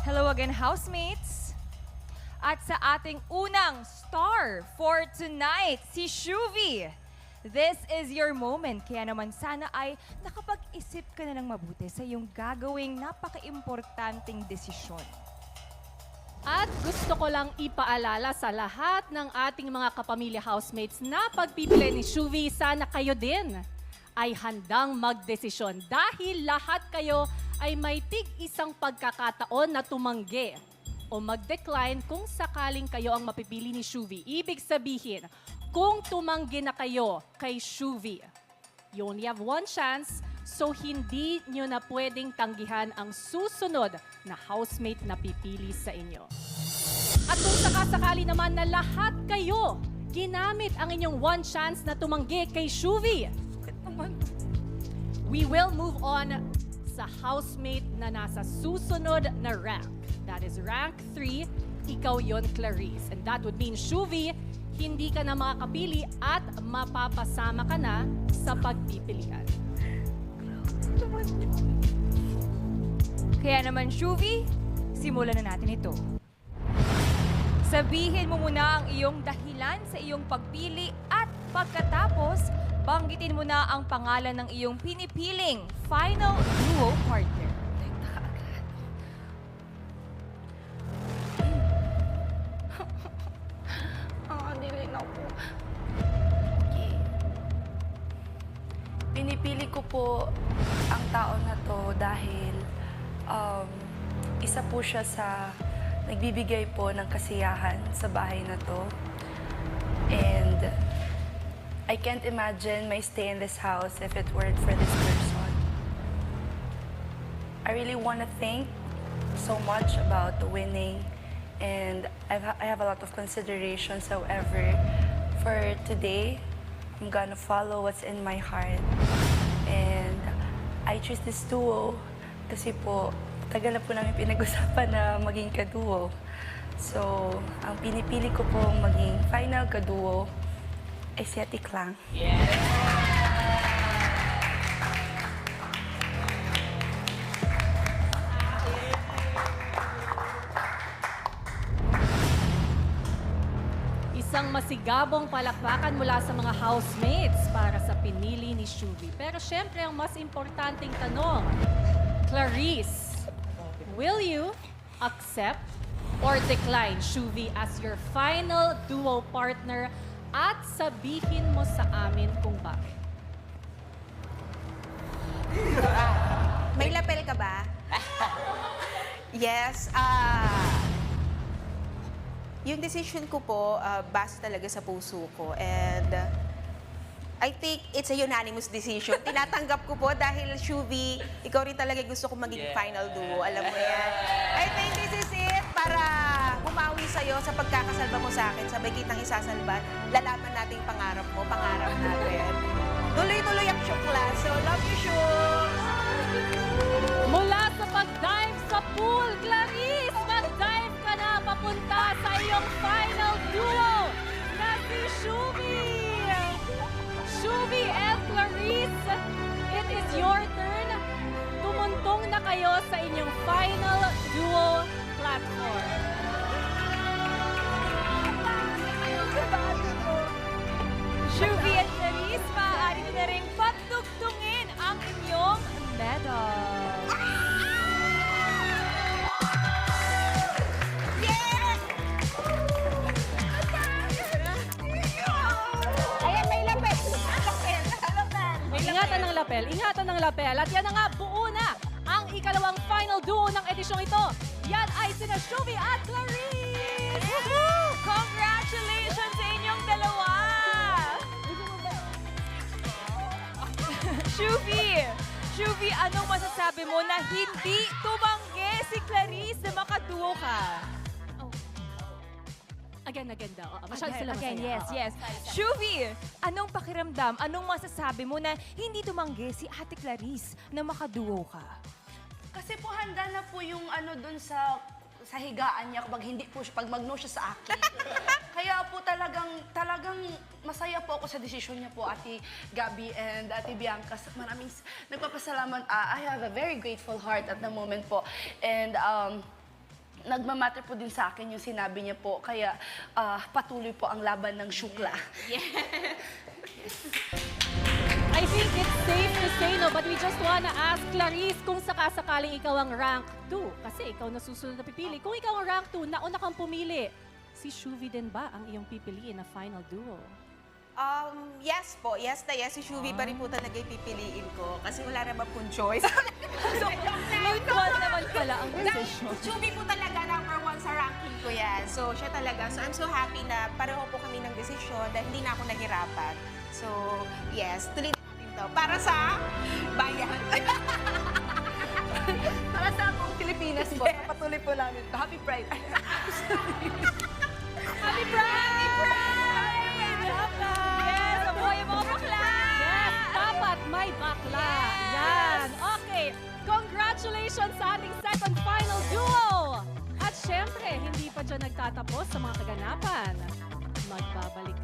Hello again, housemates! At sa ating unang star for tonight, si Shuvi. This is your moment, kaya naman sana ay nakapag-isip ka na ng mabuti sa iyong gagawing napaka-importanting desisyon. At gusto ko lang ipaalala sa lahat ng ating mga kapamilya housemates na pagpipili ni Shuvi, sana kayo din ay handang magdesisyon dahil lahat kayo ay may tig-isang pagkakataon na tumanggi o mag-decline kung sakaling kayo ang mapipili ni Shuvi. Ibig sabihin, kung tumanggi na kayo kay Shuvi, you only have one chance, so hindi nyo na pwedeng tanggihan ang susunod na housemate na pipili sa inyo. At kung sakasakali naman na lahat kayo ginamit ang inyong one chance na tumanggi kay Shuvi, we will move on sa housemate na nasa susunod na rank. That is rank 3, ikaw yon, Clarice. And that would mean, Shuvi, hindi ka na makakapili at mapapasama ka na sa pagpipilian. Kaya naman, Shuvi, simulan na natin ito. Sabihin mo muna ang iyong dahilan sa iyong pagpili at pagkatapos, banggitin mo na ang pangalan ng iyong pinipiling final duo partner. Dili na po. Okay. Pinipili ko po ang tao na to dahil isa po siya sa nagbibigay po ng kasiyahan sa bahay na to. And I can't imagine my stay in this house if it weren't for this person. I really want to thank so much about the winning, and I have a lot of considerations. However, for today, I'm gonna follow what's in my heart. And I choose this duo kasi po, tagal na po namin pinag-usapan na maging kaduo. So, ang pinipili ko po maging final kaduo ay si Ate Klang. Isang masigabong palakpakan mula sa mga housemates para sa pinili ni Shuvi. Pero syempre, ang mas importanteng tanong, Clarice, will you accept or decline Shuvi as your final duo partner at sabihin mo sa amin kung bakit? May lapel ka ba? Yes. Yung decision ko po, base talaga sa puso ko. And I think it's a unanimous decision. Tinatanggap ko po dahil, Shuvi, ikaw rin talaga gusto ko maging final duo. Alam mo yan. I think this is it para bumawi sa'yo sa pagkakasalba mo sa akin. Sabay kitang isasalba. Lalaman natin yung pangarap mo, pangarap natin. Tuloy-tuloy ang show class. So, love you, show! Mula sa pag-dive sa pool, Clarice, mag-dive ka na papunta sa iyong final duo na si Shuvi. Shuvi and Clarice, it is your turn. Tumuntong na kayo sa inyong final duo platform. Shuvi at Clarice, maaari nyo na rin patugtungin ang inyong medal. Ayan, may lapel. Ingatan ng lapel, ingatan ng lapel. At yan na nga, buo na ang ikalawang final duo ng edisyong ito. Yan ay sina Shuvi at Clarice! Woohoo! Congratulations sa inyong dalawa! Shuvi, anong masasabi mo na hindi tumanggi si Clarice na makaduo ka? Again daw. Masyado sila Again, masaya. yes. Shuvi, anong pakiramdam, anong masasabi mo na hindi tumanggi si Ate Clarice na makaduo ka? Kasi po handa na po yung ano dun sa higaan niya pag hindi po siya, pag mag-no siya sa akin. Kaya po talagang masaya po ako sa desisyon niya po, Ate Gabby and Ate Bianca. Maraming nagpapasalamat. I have a very grateful heart at the moment po. And nagmamatter po din sa akin yung sinabi niya po. Kaya patuloy po ang laban ng Shukla. I think it's safe to say no, but we just wanna ask Clarice kung sakasakaling ikaw ang rank 2. Kasi ikaw na susunod na pipili. Kung ikaw ang rank 2, nauna kang pumili. Si Shuvi din ba ang iyong pipiliin na final duo? Yes po. Yes na yes. Si Shuvi pa rin po talaga yung pipiliin ko. Kasi wala naman pong choice. So, Mutual naman pala ang decision. Shuvi po talaga number 1 sa ranking ko yan. So, siya talaga. So, I'm so happy na pareho po kami ng desisyon dahil hindi na ako naghirapan. So, yes. Tuloy natin to. Para sa bayan. Para sa buong Pilipinas po, patuloy po namin ito. Happy Pride! Happy Pride! Yes, mabuhay yung mga bakla! Yes, dapat may bakla. Yes. Yan. Okay. Congratulations sa ating second final duo. At syempre, hindi pa dyan nagtatapos sa mga kaganapan. Magbabalik